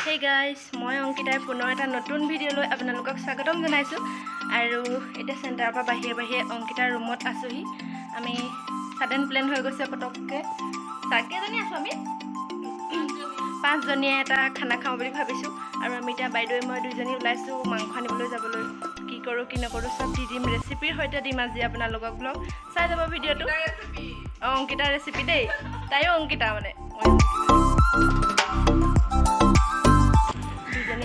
Hey guys, মই অংকিতাই পুনৰ এটা নতুন ভিডিঅ'লৈ আপোনালোকক স্বাগতম জনাইছো আৰু এটা চেণ্টাৰৰ পৰা বাহিৰে অংকিতাৰ ৰুমত আছোহি আমি সাডেন প্ল্যান হৈ গৈছে পটককে তাকেজনী আছো আমি পাঁচজনীয়ে এটা খানা খাওঁ বুলি ভাবিছো আৰু আমি এটা বাইদেউ মই দুইজনী ওলাইছো মাংস আনিবলৈ যাবলৈ কি কৰো কি নকৰো সব দিম ৰেচিপিৰ সৈতে দিম আজি আপোনালোকক ব্লগ চাই যাব ভিডিঅ'টো অংকিতাৰ ৰেচিপি দেই তাইও অংকিতা মানে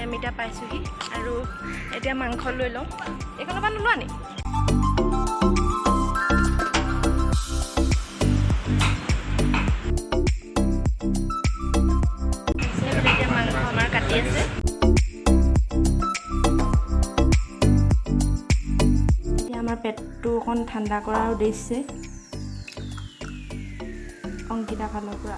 আমি এটা পাইছোহি আৰু এতিয়া মাংস লৈ লওঁ এইখনৰ পৰা নোলোৱা নি এতিয়া মাংস আমাৰ কাটি আছে এতিয়া আমাৰ পেটটো অকণ ঠাণ্ডা কৰাৰ উদ্দেশ্যে অংকিতা ফালৰ পৰা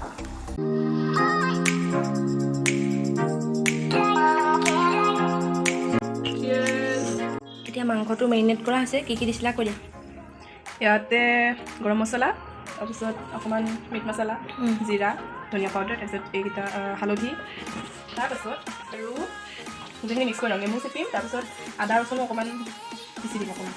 এতিয়া মাংসটো মেৰিনেট কৰা আছে কি কি দিছিলা কৈ দিয়া ইয়াতে গৰম মছলা তাৰপিছত অকণমান মিট মছলা জিৰা ধনিয়া পাউডাৰ তাৰপিছত এইকেইটা হালধি তাৰপাছত আৰু গোটেইখিনি মিক্স কৰি লওঁ নেমু চেপিম তাৰপিছত আদা ৰচুনো অকণমান পিচি দিম অকণমান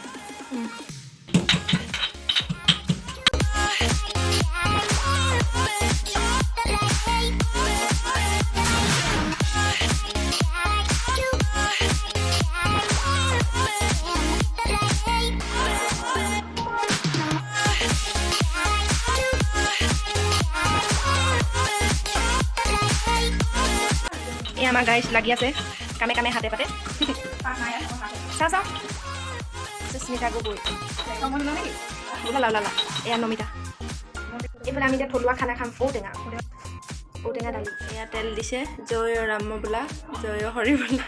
আমাৰ গাইছ লাগি আছে কামে কামে হাতে পাতে চাওঁ চাওঁ সুস্মিতা গগৈ ওলালা এয়া নমিতা এইফালে আমি এতিয়া থলুৱা খানা খাম ঔটেঙা দালি এয়া তেল দিছে জয় ৰাম বোলা জয় হৰি বোলা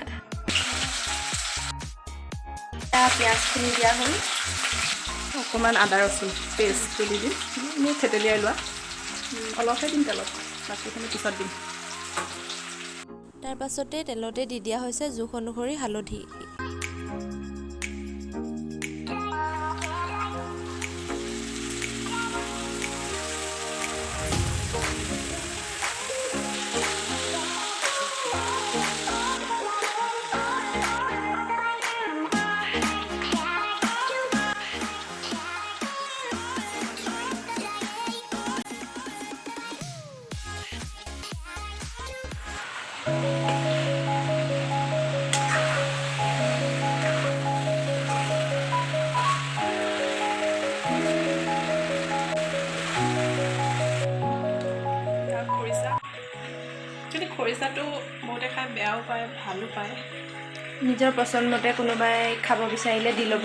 পিঁয়াজখিনি দিয়া হ'ল অকণমান আদা ৰচুন পেষ্টটো দি দিম মই থেতেলিয়াই লোৱা অলপহে দিম তেলত বাকীখিনি পিছত দিম তাৰ পাছতে তেলতে দি দিয়া হৈছে জোখ অনুসৰি হালধি খৰিচাটো বহুতে খাই বেয়াও পায় ভালো পায় নিজৰ পচন্দ মতে কোনোবাই খাব বিচাৰিলে দি ল'ব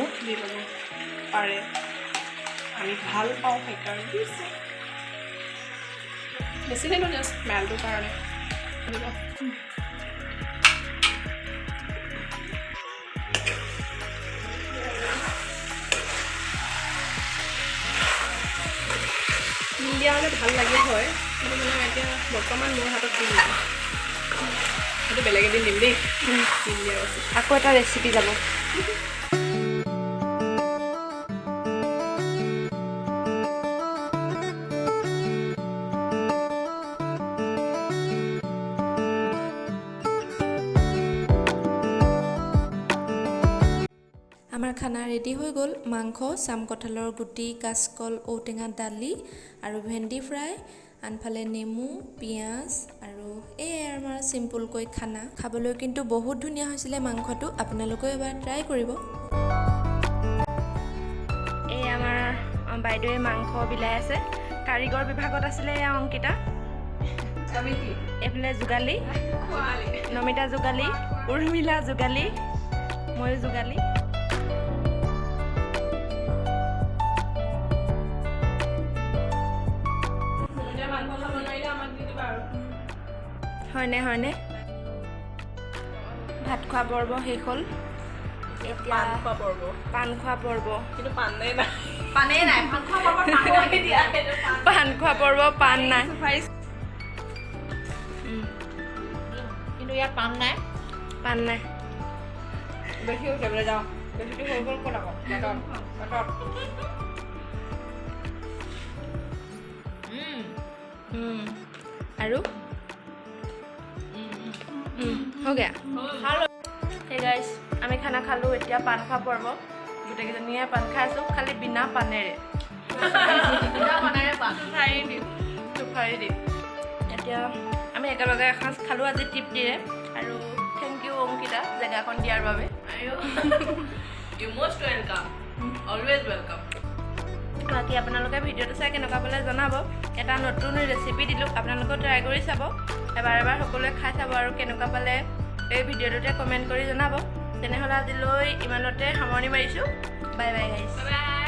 পাৰে আমি ভাল পাওঁ সেইকাৰণে দিছে বেছি দিলোঁ জাষ্ট স্মেলটোৰ কাৰণে দিয়া হ'লে ভাল লাগিল হয় কিন্তু মানে এতিয়া বৰ্তমান মোৰ হাতত দিম সেইটো বেলেগ এদিন দিম দেই আকৌ এটা ৰেচিপি যাব আমাৰ খানা ৰেডি হৈ গ'ল মাংস চাম কঁঠালৰ গুটি কাচকল ঔটেঙা দালি আৰু ভেন্দি ফ্ৰাই আনফালে নেমু পিঁয়াজ আৰু এয়াই আমাৰ চিম্পুলকৈ খানা খাবলৈ কিন্তু বহুত ধুনীয়া হৈছিলে মাংসটো আপোনালোকেও এবাৰ ট্ৰাই কৰিব এই আমাৰ বাইদেৱে মাংস বিলাই আছে কাৰিকৰ বিভাগত আছিলে এয়া অংকিতা এইফালে যোগালী নমিতা যোগালী উৰ্মিলা যোগালী ময়ো যোগালী হয়নে ভাত খোৱা পৰ্ব শেষ হ'ল এতিয়া পাণ খোৱা পৰ্ব কিন্তু পানেই নাই পাণ খোৱা পৰ্ব পাণ নাই কিন্তু ইয়াত পাণ নাই বেছি হৈছে বোলে যাওঁ বেছিটো হৈ গ'ল ক'ত আকৌ আৰু हो गया हे गाइस আমি খানা খালো এতিয়া পান খোৱা পৰ্ব গোটেইকেইজনীয়ে পান খাই আছোঁ খালি বিনা পানেৰে ফাৰি দিম এতিয়া আমি একেলগে এসাঁজ খালোঁ আজি তৃপ্তিৰে আৰু থেংক ইউ অংকিতা জেগাখন দিয়াৰ বাবে you most welcome always welcome বাকী আপোনালোকে ভিডিঅ'টো চাই কেনেকুৱা পালে জনাব এটা নতুন ৰেচিপি দিলোঁ আপোনালোকেও ট্ৰাই কৰি চাব এবাৰ সকলোৱে খাই চাব আৰু কেনেকুৱা পালে এই ভিডিঅ'টোতে কমেণ্ট কৰি জনাব তেনেহ'লে আজিলৈ ইমানতে সামৰণি মাৰিছোঁ বাই বাই গাইছ বাই